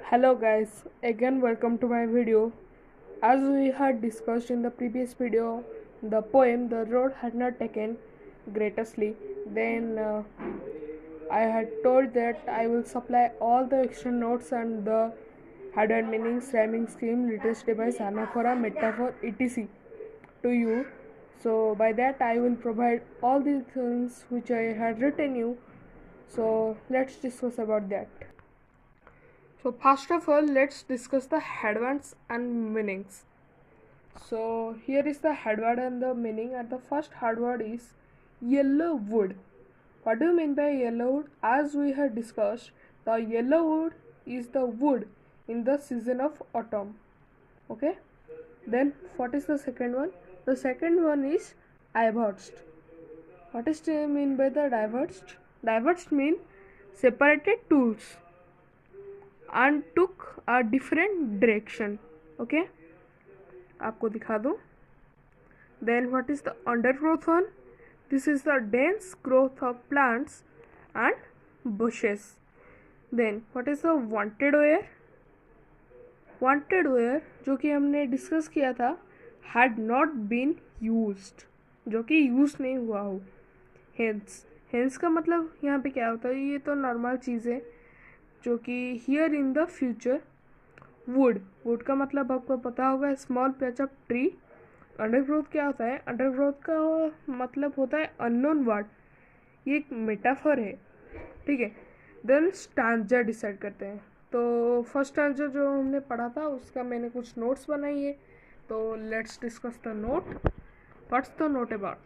Hello guys, again welcome to my video. As we had discussed in the previous video, the poem The Road Had Not Taken greatly, then I had told that I will supply all the extra notes and the hidden meanings, rhyming scheme, literacy device, anaphora, metaphor, etc. to you. So by that I will provide all the things which I had written you. So let's discuss about that. So first of all, let's discuss the headwords and meanings. So here is the headword and the meaning. And the first headword is yellow wood. What do you mean by yellow wood? As we have discussed, the yellow wood is the wood in the season of autumn. Okay. Then what is the second one? The second one is diverged. What is to mean by the diverged? Diverged mean separated tools and took a different direction. Okay, आपको दिखा दूँ. Then what is the undergrowth one? This is the dense growth of plants and bushes. Then what is the wanted wear? Wanted wear जो कि हमने discuss किया था had not been used, जो कि यूज नहीं हुआ हो. हेंस का मतलब यहाँ पे क्या होता है? ये तो नॉर्मल चीज़ है जो कि here in the future. Would का मतलब आपको पता होगा, small patch of tree. Undergrowth क्या होता है? अंडरग्रोथ का मतलब होता है अननोन वर्ड. ये एक मेटाफर है, ठीक है. देन स्टांजा डिसाइड करते हैं. तो फर्स्ट स्टांजा जो हमने पढ़ा था उसका मैंने कुछ नोट्स बनाई है, तो let's discuss the note. What's the note about?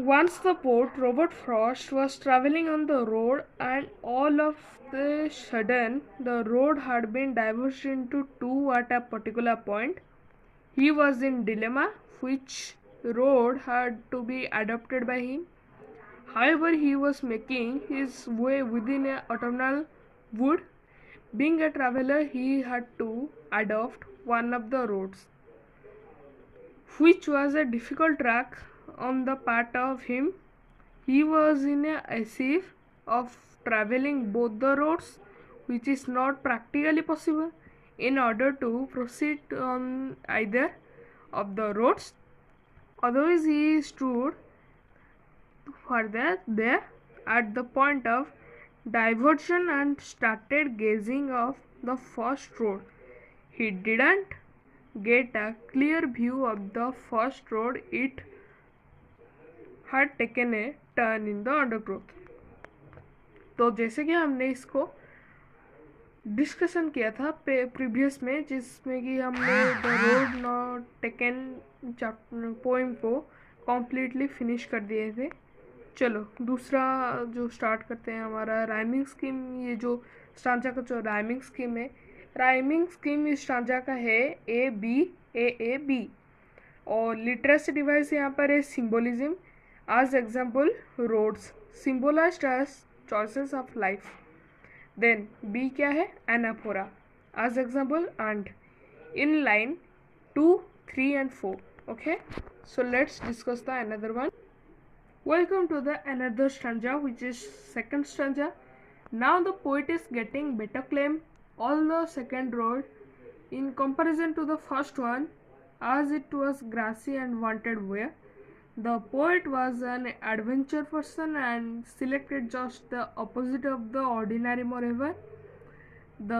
Once the poet Robert Frost was traveling on the road, and all of a sudden the road had been diverged into two at a particular point. He was in dilemma which road had to be adopted by him. However, he was making his way within a autumnal wood. Being a traveler, he had to adopt one of the roads, which was a difficult track on the part of him. He was in a sieve of traveling both the roads, which is not practically possible. In order to proceed on either of the roads, otherwise he stood further there at the point of diversion and started gazing off the first road. He didn't get a clear view of the first road. It had taken a turn in the undergrowth. तो जैसे कि हमने इसको discussion किया था previous में, जिसमें कि हमने the road not taken poem को कम्प्लीटली फिनिश कर दिए थे. चलो दूसरा जो स्टार्ट करते हैं हमारा राइमिंग स्कीम. ये जो स्टांजा का जो राइमिंग स्कीम है, राइमिंग स्कीम इस स्टांजा का है ए बी. और लिटरेसी डिवाइस यहाँ पर है symbolism. As example, roads symbolized as choices of life. Then B क्या है? Anaphora. As example, and in line 2, 3 and 4. Okay, so let's discuss the another one. Welcome to the another stanza, which is second stanza. Now the poet is getting better claim all the second road in comparison to the first one, as it was grassy and wanted wear. The poet was an adventure person and selected just the opposite of the ordinary. Moreover, the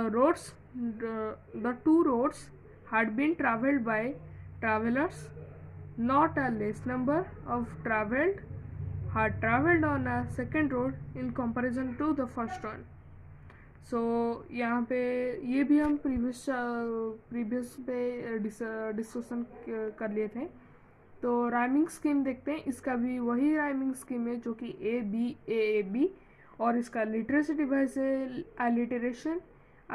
two roads had been traveled by travelers. Not a less number of traveled had traveled on a second road in comparison to the first one. सो यहाँ पे ये भी हम previous पे discussion कर लिए थे. तो राइमिंग स्कीम देखते हैं. इसका भी वही राइमिंग स्कीम है जो कि ए बी. और इसका लिटरेसी डिवाइस है alliteration.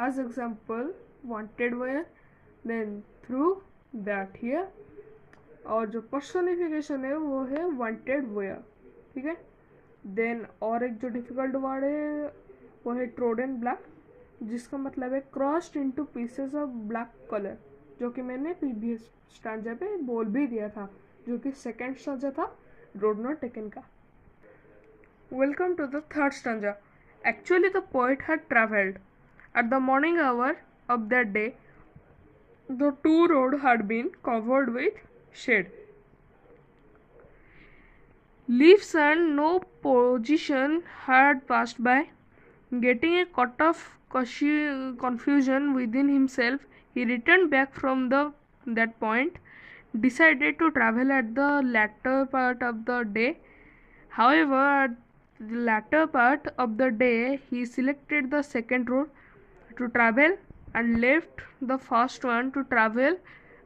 As example wanted where, then through, that here. और जो पर्सोनिफिकेशन है वो है वांटेड वेयर, ठीक है. देन और एक जो डिफिकल्ट वर्ड है वो है ट्रोडन ब्लैक, जिसका मतलब है crossed into pieces of black colour, जो कि मैंने प्रीवियस स्टांजा पे बोल भी दिया था, जो कि सेकेंड स्टांजा था रोड नॉट टेकन का. Welcome to the third stanza. Actually the poet had travelled At the morning hour of that day, the two roads had been covered with shade. Leaves and no position had passed by. Getting a cut of confusion within himself, he returned back from that point, decided to travel at the latter part of the day. However, at the latter part of the day, he selected the second road to travel and left the first one to travel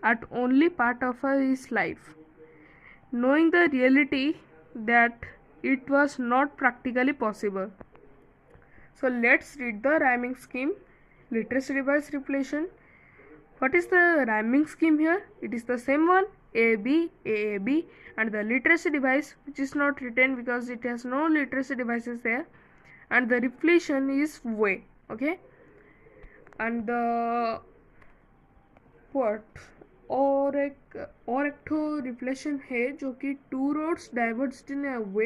at only part of his life, knowing the reality that it was not practically possible. So let's read the rhyming scheme. Literacy device repletion. What is the rhyming scheme here? It is the same one, A B, and the literacy device, which is not written because it has no literacy devices there, and the repletion is way. Okay, and the what और एक ठो reflection है जो कि two roads डाइवर्ज्ड in a way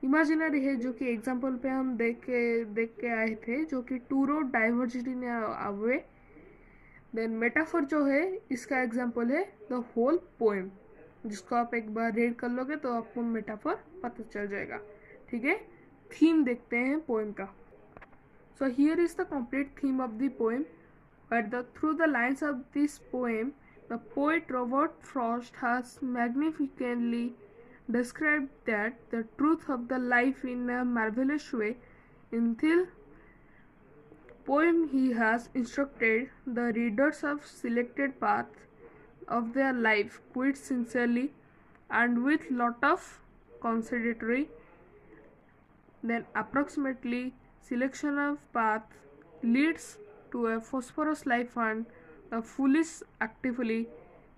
imaginary है, जो कि example पे हम देख के आए थे, जो कि two road diverged in a way. Then metaphor जो है इसका एग्जांपल है द होल पोएम, जिसको आप एक बार रीड कर लोगे तो आपको मेटाफर पता चल जाएगा. ठीक है, थीम देखते हैं पोएम का. So here is the complete theme of the poem. Through the lines of this poem, the poet Robert Frost has magnificently described that the truth of the life in a marvelous way. In the poem, he has instructed the readers of selected path of their life quite sincerely and with lot of consideratory. Then approximately selection of path leads to a prosperous life, and the foolish actively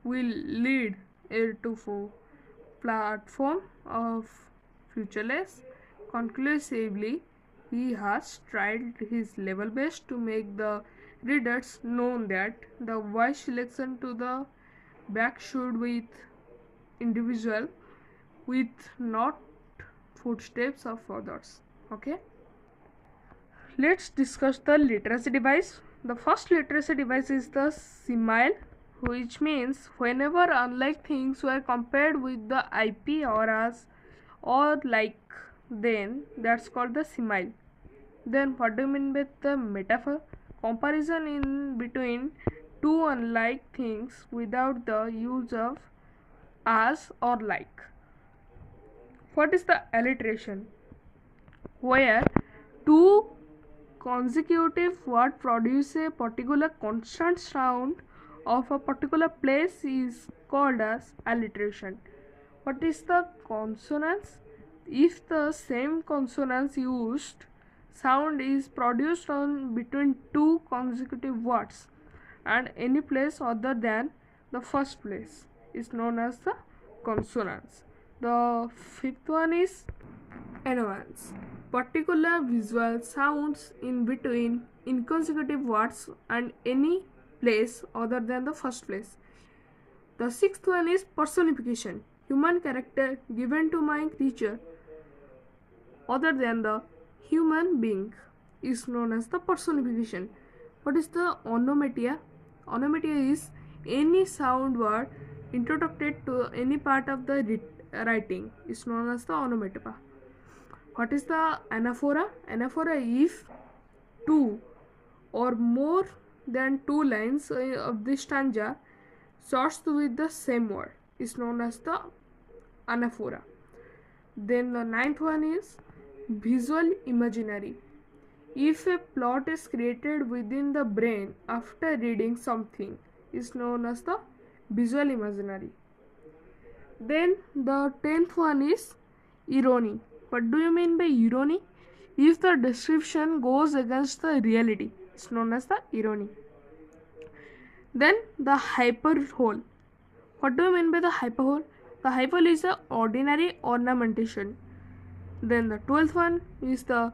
will lead it to a platform of futureless. Conclusively, he has tried his level best to make the readers know that the wise selection to the back should with individual with not footsteps of others. Okay, let's discuss the literacy device. The first literacy device is the simile, which means whenever unlike things were compared with the IP or as or like, then that's called the simile. Then what do you mean by the metaphor? Comparison in between two unlike things without the use of as or like. What is the alliteration? Where two consecutive word produce a particular consonant sound of a particular place is called as alliteration. What is the consonance? If the same consonance used sound is produced on between two consecutive words and any place other than the first place is known as the consonance. The fifth one is annoyance. Particular visual sounds in between inconsecutive words and any place other than the first place. The sixth one is personification. Human character given to my creature other than the human being is known as the personification. What is the onomatopoeia? Onomatopoeia is any sound word introduced to any part of the writing is known as the onomatopoeia. What is the anaphora? Anaphora if two or more than two lines of the stanza starts with the same word is known as the anaphora. Then the ninth one is visual imaginary. If a plot is created within the brain after reading something is known as the visual imaginary. Then the 10th one is irony. What do you mean by irony? If the description goes against the reality, it's known as the irony. Then the hyperbole. What do you mean by the hyperbole? The hyperbole is the ordinary ornamentation. Then the 12th one is the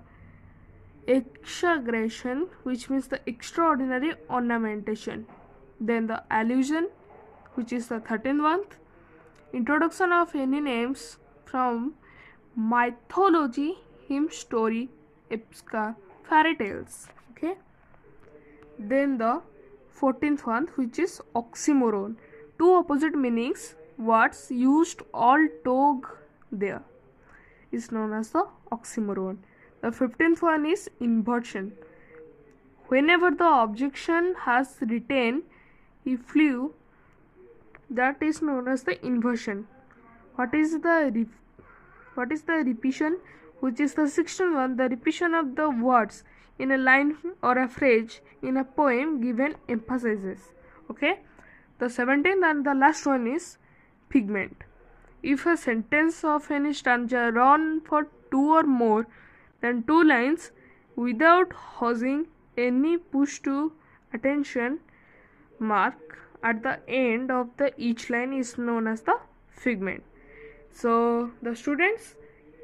exaggeration, which means the extraordinary ornamentation. Then the allusion, which is the 13th one. Introduction of any names from mythology, hymn story, epica, fairy tales. Okay. Then the 14th one, which is oxymoron. Two opposite meanings words used all together is known as the oxymoron. The 15th one is inversion. Whenever the objection has written he flew, that is known as the inversion. What is the repetition? Which is the 16th one, the repetition of the words in a line or a phrase in a poem given emphasizes. Okay. The 17th and the last one is figment. If a sentence of any stanza run for 2 or more than 2 lines without causing any push to attention mark at the end of the each line is known as the figment. So the students,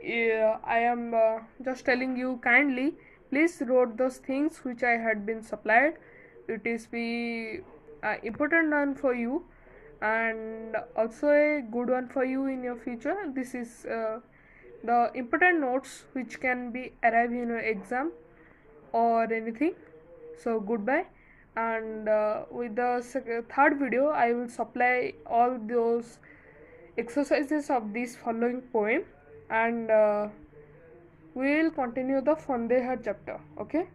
I am just telling you kindly, please wrote those things which I had been supplied. It is be important one for you and also a good one for you in your future. This is the important notes which can be arrive in your exam or anything. So goodbye, and with the third video I will supply all those exercises of this following poem, and we will continue the Fandehar chapter. Okay.